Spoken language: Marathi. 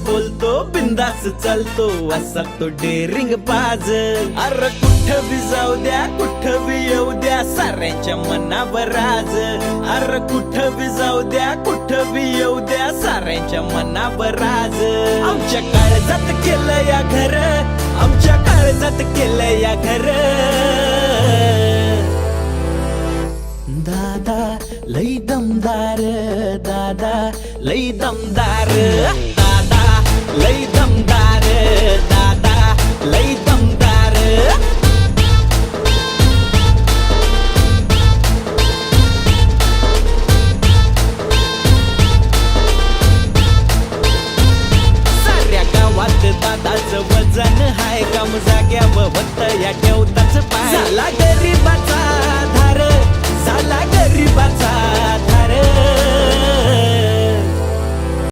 बोलतो बिंदास चालतो असा तो डेरिंग बाज अरे कुठं बी जाऊ द्या कुठं बी येऊ द्या साऱ्यांच्या मनावर राज अरे कुठं बी जाऊ द्या कुठं बी येऊ द्या साऱ्यांच्या मनावर राज आमच्या काळजात केलं या घर आमच्या काळजात केलं या घर दादा लई दमदार दादा लई दमदार दादा लई दमदार दादा लई दमदार साऱ्या गावात दादाचं वजन हाय काम जाग्यावर होत या ठेवताच पाय झाला गरीबाचा धार झाला गरीबाचा धार